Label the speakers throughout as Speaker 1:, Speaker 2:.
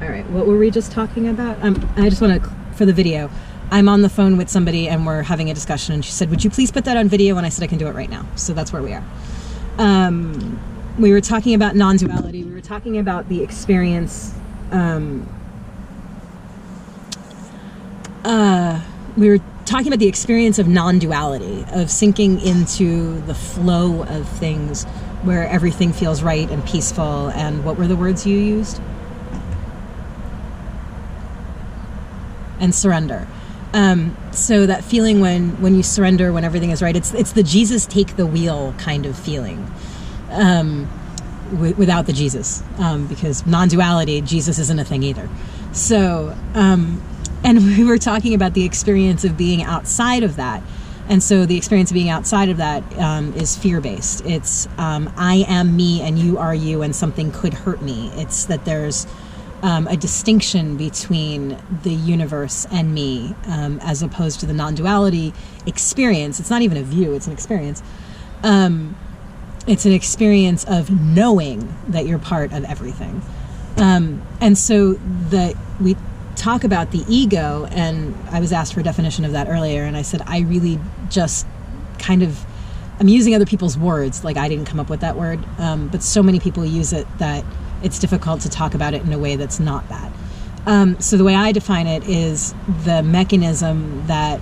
Speaker 1: All right, what were we just talking about? I just want to, for the video, I'm on the phone with somebody and we're having a discussion, and she said, would you please put that on video? And I said, I can do it right now. So that's where we are. We were talking about non-duality. We were talking about the experience. We were talking about the experience of non-duality, of sinking into the flow of things where everything feels right and peaceful. And what were the words you used? And surrender. So that feeling when you surrender, when everything is right, it's the Jesus take the wheel kind of feeling, without the Jesus, because non-duality, Jesus isn't a thing either. So, and we were talking about the experience of being outside of that. And so the experience of being outside of that is fear-based. It's I am me and you are you, and something could hurt me. It's that there's a distinction between the universe and me, as opposed to the non-duality experience. It's not even a view, it's an experience. It's an experience of knowing that you're part of everything. And so that we talk about the ego, and I was asked for a definition of that earlier, and I said, I really just kind of, I'm using other people's words, like I didn't come up with that word, but so many people use it that it's difficult to talk about it in a way that's not that. So the way I define it is the mechanism that,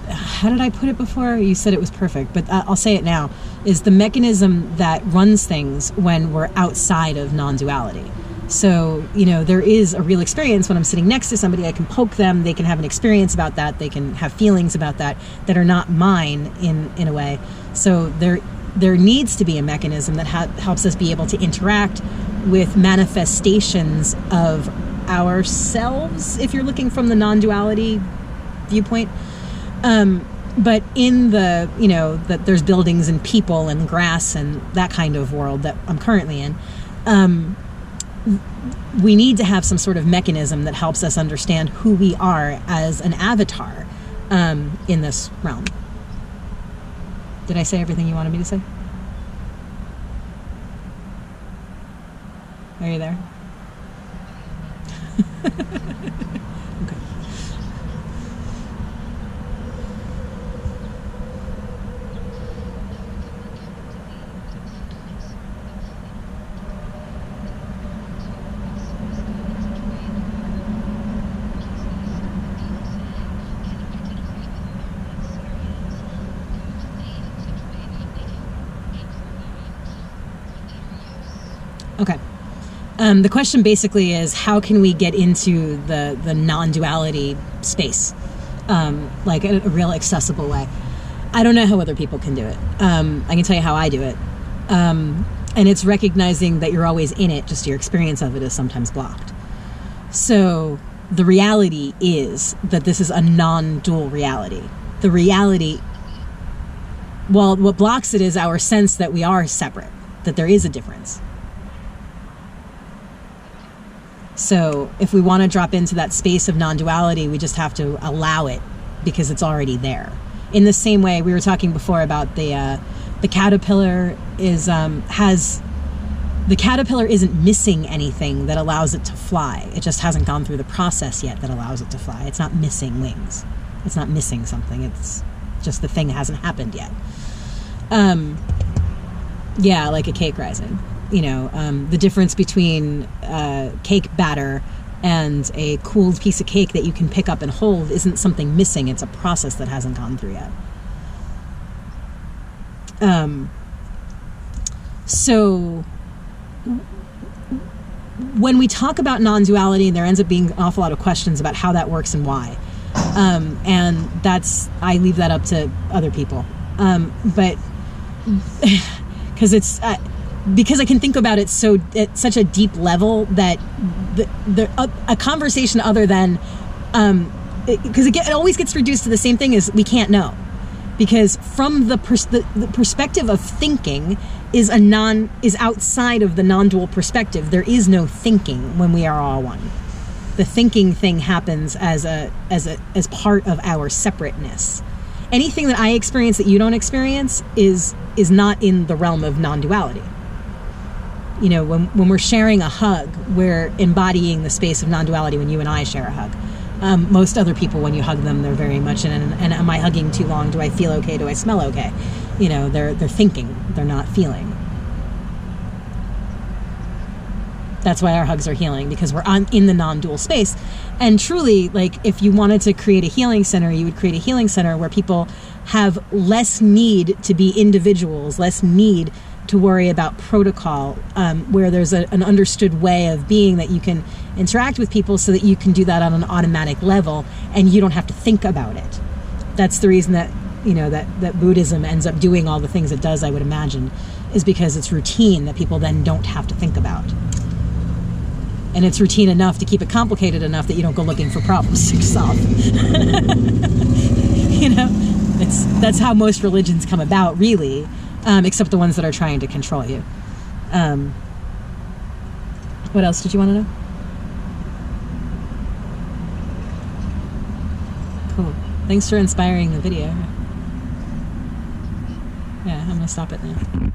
Speaker 1: how did I put it before? You said it was perfect, but I'll say it now, is the mechanism that runs things when we're outside of non-duality. So, you know, there is a real experience when I'm sitting next to somebody. I can poke them, they can have an experience about that, they can have feelings about that are not mine in a way. So there needs to be a mechanism that helps us be able to interact with manifestations of ourselves, if you're looking from the non-duality viewpoint. But in the, you know, that there's buildings and people and grass and that kind of world that I'm currently in, we need to have some sort of mechanism that helps us understand who we are as an avatar in this realm. Did I say everything you wanted me to say? Are you there? Okay. Okay. The question basically is, how can we get into the non-duality space, like a real accessible way? I don't know how other people can do it. I can tell you how I do it. And it's recognizing that you're always in it, just your experience of it is sometimes blocked. So the reality is that this is a non-dual reality. The reality, well, what blocks it is our sense that we are separate, that there is a difference. So if we want to drop into that space of non-duality, we just have to allow it because it's already there. In the same way we were talking before about the caterpillar the caterpillar isn't missing anything that allows it to fly. It just hasn't gone through the process yet that allows it to fly. It's not missing wings. It's not missing something. It's just the thing hasn't happened yet. Yeah, like a cake rising. You know, the difference between cake batter and a cooled piece of cake that you can pick up and hold isn't something missing. It's a process that hasn't gone through yet. So when we talk about non-duality, there ends up being an awful lot of questions about how that works and why. And I leave that up to other people. But because it's... because I can think about it at such a deep level that a conversation other than, because it always gets reduced to the same thing as we can't know. Because from the perspective of thinking is outside of the non-dual perspective. There is no thinking when we are all one. The thinking thing happens as part of our separateness. Anything that I experience that you don't experience is not in the realm of non-duality. you know, when we're sharing a hug, we're embodying the space of non-duality when you and I share a hug. Most other people, when you hug them, they're very much in and am I hugging too long? Do I feel okay? Do I smell okay? You know, they're thinking, they're not feeling. That's why our hugs are healing, because we're in the non-dual space. And truly, like, if you wanted to create a healing center, you would create a healing center where people have less need to be individuals, less need to worry about protocol, where there's an understood way of being that you can interact with people so that you can do that on an automatic level and you don't have to think about it. That's the reason that, you know, that Buddhism ends up doing all the things it does, I would imagine, is because it's routine that people then don't have to think about. And it's routine enough to keep it complicated enough that you don't go looking for problems yourself. You know, that's how most religions come about, really, except the ones that are trying to control you. What else did you want to know? Cool. Thanks for inspiring the video. Yeah, I'm going to stop it now.